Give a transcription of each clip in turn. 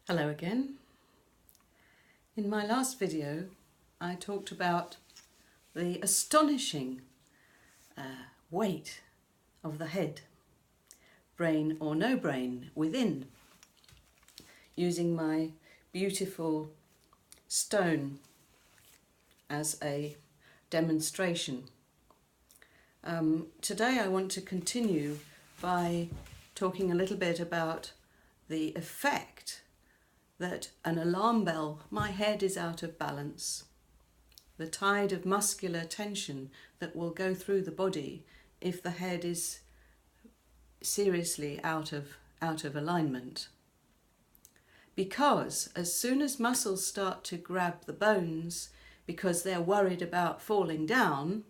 Hello again. In my last video I talked about the astonishing weight of the head, brain or no brain, within, using my beautiful stone as a demonstration. Today I want to continue by talking a little bit about the effect that an alarm bell, my head is out of balance, the tide of muscular tension that will go through the body if the head is seriously out of alignment. Because as soon as muscles start to grab the bones because they're worried about falling down,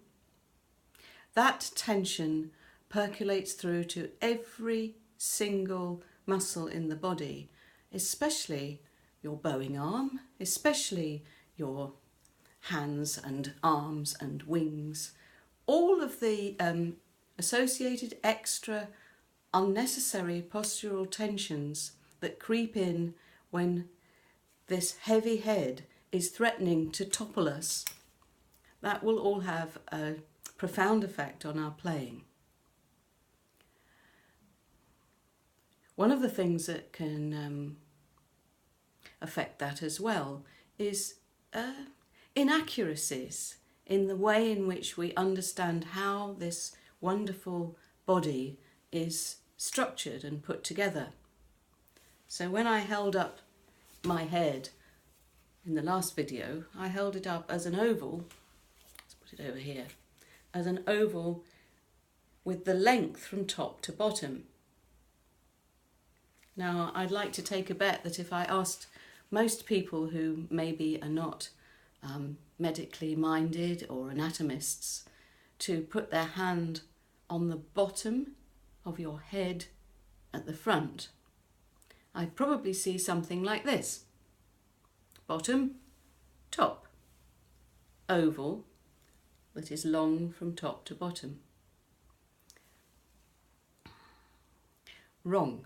that tension percolates through to every single muscle in the body, especially your bowing arm, especially your hands and arms and wings. All of the associated extra unnecessary postural tensions that creep in when this heavy head is threatening to topple us, that will all have a profound effect on our playing. One of the things that can affect that as well is inaccuracies in the way in which we understand how this wonderful body is structured and put together. So when I held up my head in the last video, I held it up as an oval, let's put it over here, as an oval with the length from top to bottom. Now, I'd like to take a bet that if I asked most people who maybe are not medically minded or anatomists to put their hand on the bottom of your head at the front, I'd probably see something like this. Bottom, top, oval that is long from top to bottom. Wrong.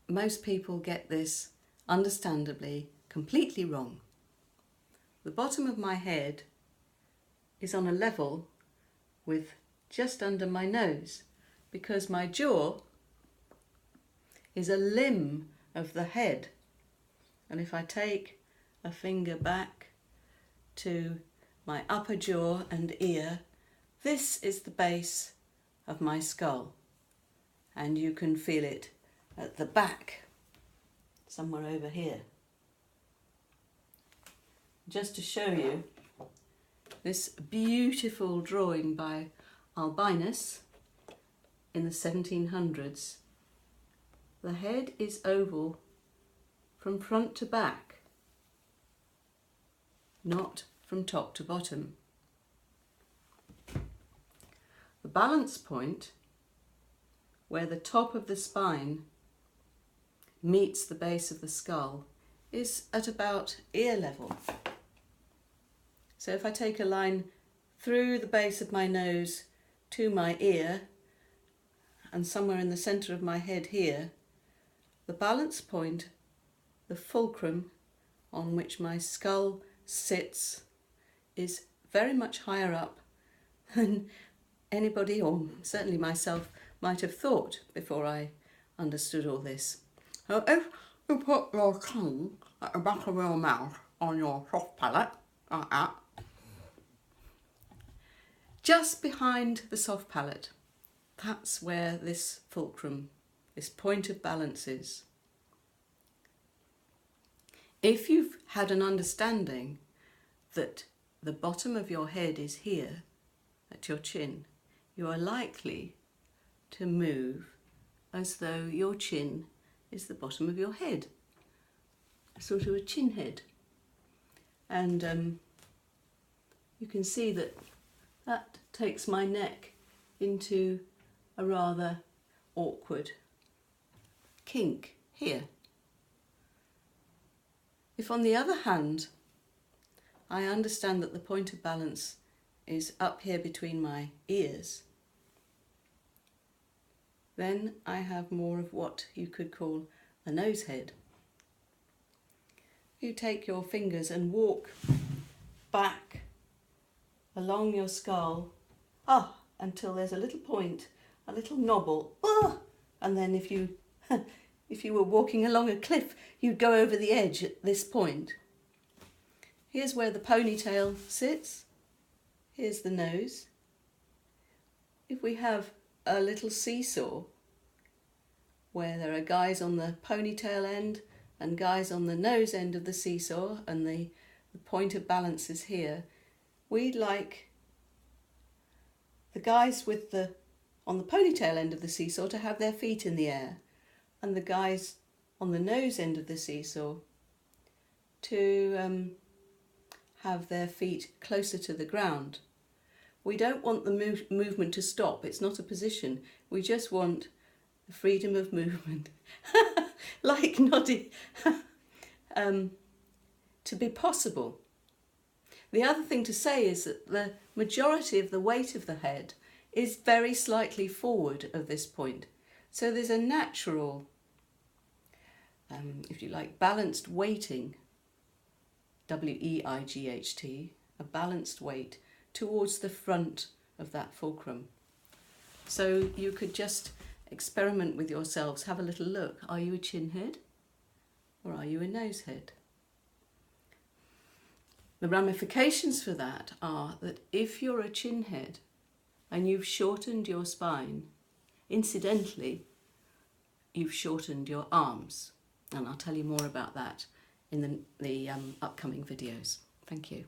Most people get this, understandably, completely wrong. The bottom of my head is on a level with just under my nose because my jaw is a limb of the head. And if I take a finger back to my upper jaw and ear, this is the base of my skull. And you can feel it at the back, somewhere over here. Just to show you this beautiful drawing by Albinus in the 1700s, the head is oval from front to back, not from top to bottom. The balance point, where the top of the spine meets the base of the skull, is at about ear level. So if I take a line through the base of my nose to my ear and somewhere in the centre of my head here, the balance point, the fulcrum on which my skull sits, is very much higher up than anybody, or certainly myself, might have thought before I understood all this. So if you put your tongue at the back of your mouth on your soft palate, like that, just behind the soft palate, that's where this fulcrum, this point of balance is. If you've had an understanding that the bottom of your head is here, at your chin, you are likely to move as though your chin is the bottom of your head, sort of a chin head. And you can see that that takes my neck into a rather awkward kink here. If on the other hand, I understand that the point of balance is up here between my ears, then I have more of what you could call a nose head. You take your fingers and walk back along your skull, until there's a little point, a little knobble, and then if you were walking along a cliff, you'd go over the edge at this point. Here's where the ponytail sits. Here's the nose. If we have a little seesaw where there are guys on the ponytail end and guys on the nose end of the seesaw, and the point of balance is here, we'd like the guys on the ponytail end of the seesaw to have their feet in the air, and the guys on the nose end of the seesaw to have their feet closer to the ground. We don't want the movement to stop. It's not a position. We just want the freedom of movement, like Noddy, to be possible. The other thing to say is that the majority of the weight of the head is very slightly forward of this point. So there's a natural, if you like, balanced weighting, W-E-I-G-H-T, a balanced weight towards the front of that fulcrum. So you could just experiment with yourselves, have a little look. Are you a chin head or are you a nose head? The ramifications for that are that if you're a chin head and you've shortened your spine, incidentally, you've shortened your arms. And I'll tell you more about that in the upcoming videos. Thank you.